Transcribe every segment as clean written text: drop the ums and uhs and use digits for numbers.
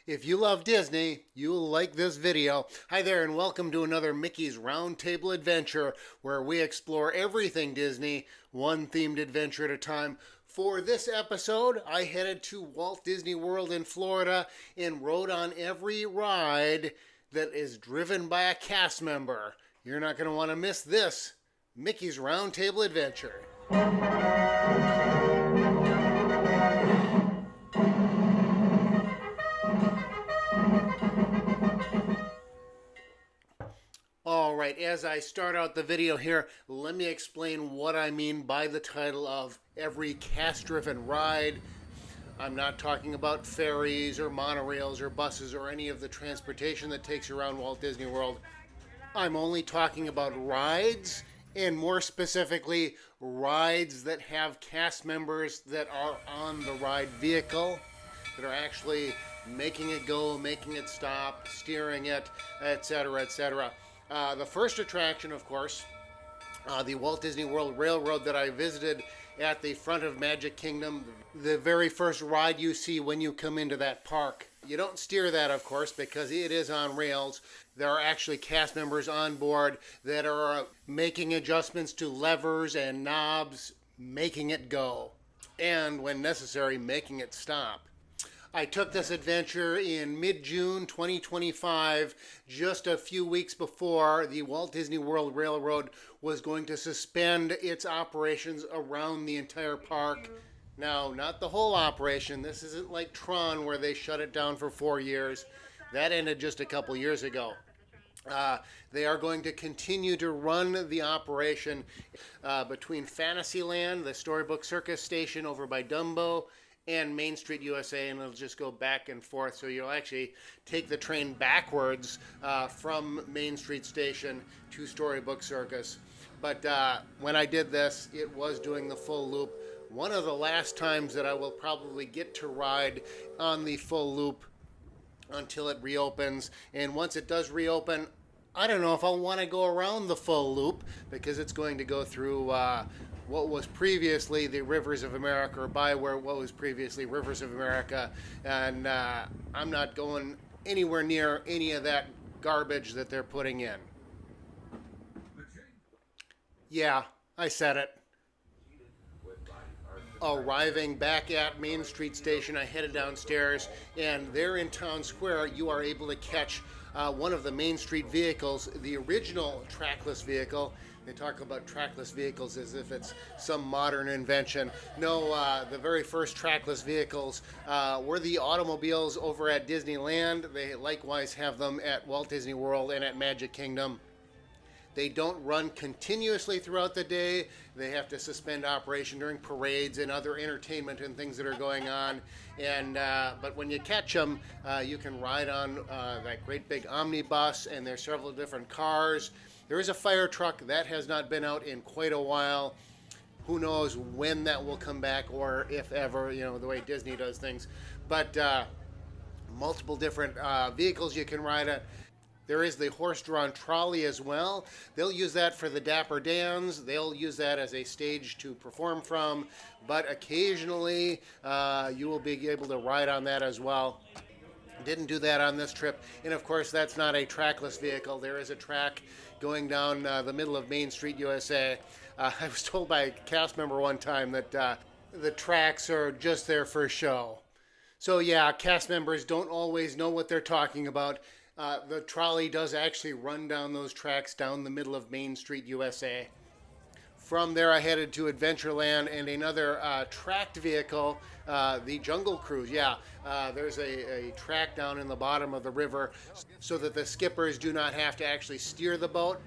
If you love Disney, you'll like this video. Hi there, and welcome to another Mickey's Roundtable Adventure, where we explore everything Disney, one themed adventure at a time. For this episode, I headed to Walt Disney World in Florida and rode on every ride that is driven by a cast member. You're not going to want to miss this Mickey's Roundtable Adventure. Alright, as I start out the video here, let me explain what I mean by the title of every cast-driven ride. I'm not talking about ferries or monorails or buses or any of the transportation that takes you around Walt Disney World. I'm only talking about rides, and more specifically, rides that have cast members that are on the ride vehicle, that are actually making it go, making it stop, steering it, etc., etc. The first attraction, of course, the Walt Disney World Railroad that I visited at the front of Magic Kingdom, the very first ride you see when you come into that park. You don't steer that, of course, because it is on rails. There are actually cast members on board that are making adjustments to levers and knobs, making it go, and when necessary, making it stop. I took this adventure in mid-June 2025, just a few weeks before the Walt Disney World Railroad was going to suspend its operations around the entire park. Now, not the whole operation. This isn't like Tron where they shut it down for 4 years. That ended just a couple years ago. They are going to continue to run the operation between Fantasyland, the Storybook Circus station over by Dumbo, and Main Street USA, and it'll just go back and forth. So you'll actually take the train backwards from Main Street Station to Storybook Circus. But when I did this, it was doing the full loop. One of the last times that I will probably get to ride on the full loop until it reopens. And once it does reopen, I don't know if I'll want to go around the full loop, because it's going to go through what was previously the Rivers of America, or by where what was previously Rivers of America, and I'm not going anywhere near any of that garbage that they're putting in. Yeah, I said it. Arriving back at Main Street Station, I headed downstairs, and there in Town Square, you are able to catch one of the Main Street vehicles, the original trackless vehicle. They talk about trackless vehicles as if it's some modern invention. No, the very first trackless vehicles were the automobiles over at Disneyland. They likewise have them at Walt Disney World and at Magic Kingdom. They don't run continuously throughout the day. They have to suspend operation during parades and other entertainment and things that are going on. And but when you catch them, you can ride on that great big omnibus, and there's several different cars. There is a fire truck that has not been out in quite a while. Who knows when that will come back, or if ever, you know, the way Disney does things. But multiple different vehicles you can ride at. There is the horse-drawn trolley as well. They'll use that for the Dapper Dans. They'll use that as a stage to perform from. But occasionally, you will be able to ride on that as well. Didn't do that on this trip. And of course, that's not a trackless vehicle. There is a track going down the middle of Main Street USA. I was told by a cast member one time that the tracks are just there for show. So yeah, cast members don't always know what they're talking about. The trolley does actually run down those tracks down the middle of Main Street USA. From there, I headed to Adventureland and another tracked vehicle, the Jungle Cruise. Yeah, there's a track down in the bottom of the river so that the skippers do not have to actually steer the boat.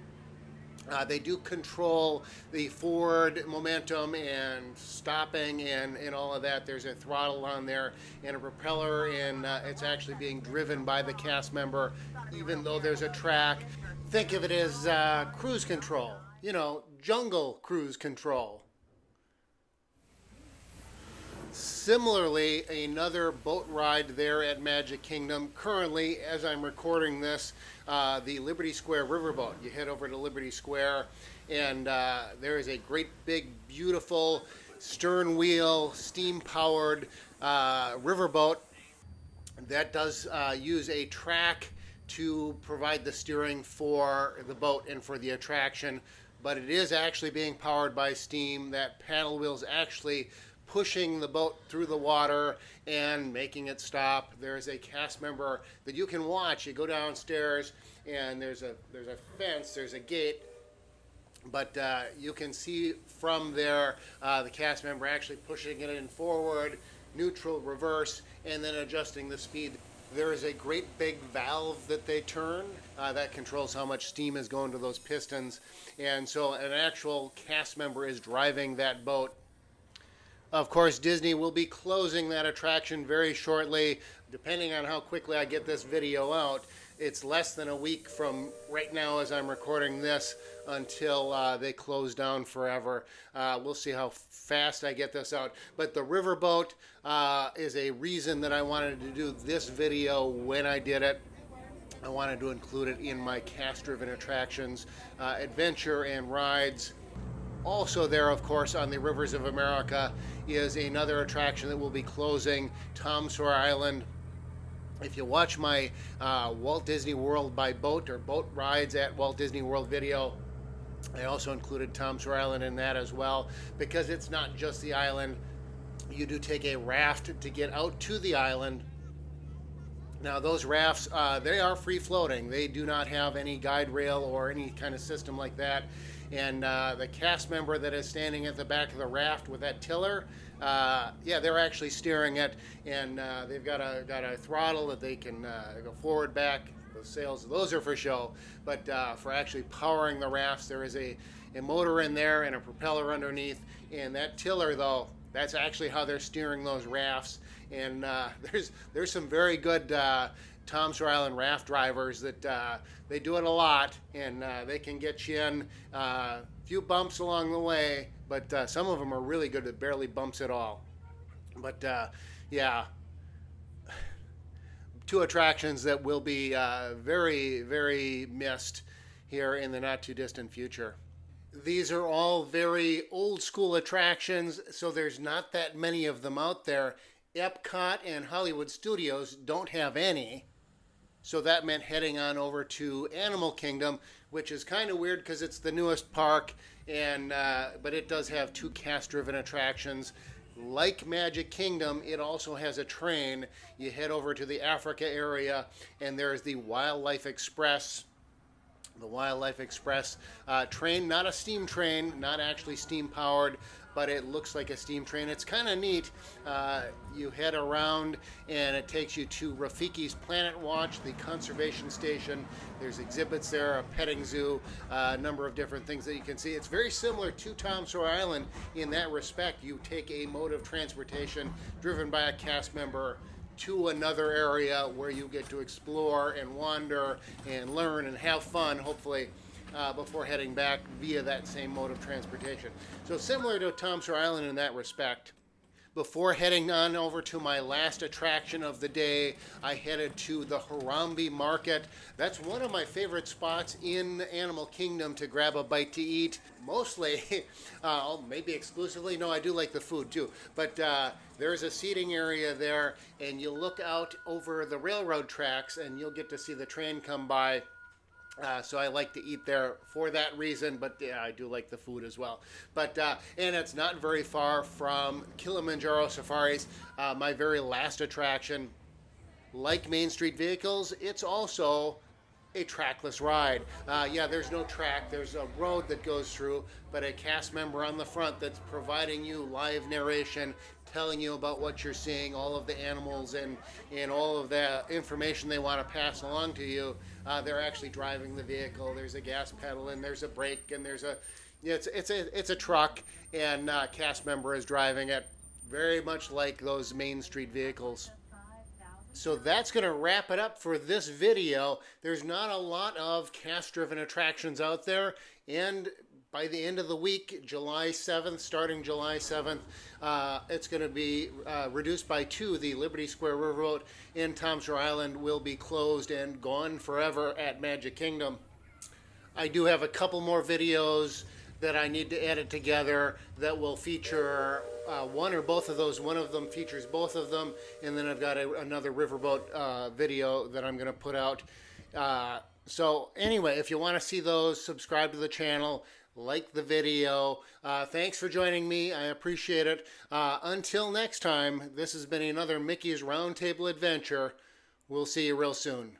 They do control the forward momentum and stopping and all of that. There's a throttle on there and a propeller, and it's actually being driven by the cast member, even though there's a track. Think of it as cruise control, you know, jungle cruise control. Similarly, another boat ride there at Magic Kingdom. Currently, as I'm recording this, the Liberty Square Riverboat. You head over to Liberty Square, and there is a great big, beautiful stern wheel, steam-powered riverboat That does use a track to provide the steering for the boat and for the attraction, but it is actually being powered by steam. That paddle wheel's actually pushing the boat through the water and making it stop. There's a cast member that you can watch. You go downstairs and there's a fence, there's a gate, but you can see from there the cast member actually pushing it in forward, neutral, reverse, and then adjusting the speed. There is a great big valve that they turn that controls how much steam is going to those pistons, and so an actual cast member is driving that boat. Of course, Disney will be closing that attraction very shortly, depending on how quickly I get this video out. It's less than a week from right now as I'm recording this until they close down forever. We'll see how fast I get this out. But the riverboat is a reason that I wanted to do this video when I did it. I wanted to include it in my cast-driven attractions, adventure and rides. Also there, of course, on the Rivers of America is another attraction that will be closing, Tom Sawyer Island. If you watch my Walt Disney World by boat or boat rides at Walt Disney World video, I also included Tom Sawyer Island in that as well, because it's not just the island. You do take a raft to get out to the island. Now those rafts, they are free floating. They do not have any guide rail or any kind of system like that. And the cast member that is standing at the back of the raft with that tiller, yeah, they're actually steering it, and they've got a throttle that they can go forward, back. The sails, those are for show, but for actually powering the rafts, there is a motor in there and a propeller underneath. And that tiller, though, that's actually how they're steering those rafts. And there's some very good Tom Sawyer Island raft drivers that they do it a lot, and they can get you in a few bumps along the way, but some of them are really good at barely bumps at all. But yeah, two attractions that will be very, very missed here in the not too distant future. These are all very old school attractions, so there's not that many of them out there. Epcot and Hollywood Studios don't have any. So that meant heading on over to Animal Kingdom, which is kind of weird because it's the newest park, and but it does have two cast-driven attractions. Like Magic Kingdom, it also has a train. You head over to the Africa area, and there's the Wildlife Express. The Wildlife Express train, not a steam train, not actually steam powered, but it looks like a steam train. It's kind of neat. You head around and it takes you to Rafiki's Planet Watch, the conservation station. There's exhibits there, a petting zoo, a number of different things that you can see. It's very similar to Tom Sawyer Island in that respect. You take a mode of transportation driven by a cast member to another area where you get to explore and wander and learn and have fun, hopefully, before heading back via that same mode of transportation. So similar to Tom Sawyer Island in that respect. Before heading on over to my last attraction of the day, I headed to the Harambe Market. That's one of my favorite spots in Animal Kingdom to grab a bite to eat. Mostly, maybe exclusively, no, I do like the food too. But there's a seating area there, and you look out over the railroad tracks and you'll get to see the train come by. So I like to eat there for that reason, but yeah, I do like the food as well. But and it's not very far from Kilimanjaro Safaris, my very last attraction. Like Main Street Vehicles, it's also a trackless ride. Yeah, there's no track, there's a road that goes through, but a cast member on the front that's providing you live narration, telling you about what you're seeing, all of the animals and all of the information they want to pass along to you. They're actually driving the vehicle. There's a gas pedal and there's a brake and there's it's a truck, and cast member is driving it, very much like those Main Street Vehicles. So that's going to wrap it up for this video. There's not a lot of cast-driven attractions out there, and by the end of the week, July 7th, starting July 7th, it's going to be reduced by 2. The Liberty Square Riverboat in Tom Sawyer Island will be closed and gone forever at Magic Kingdom. I do have a couple more videos that I need to edit together that will feature one or both of those. One of them features both of them, and then I've got another riverboat video that I'm going to put out. So anyway, if you want to see those, subscribe to the channel, like the video. Thanks for joining me. I appreciate it. Until next time, this has been another Mickey's Roundtable Adventure. We'll see you real soon.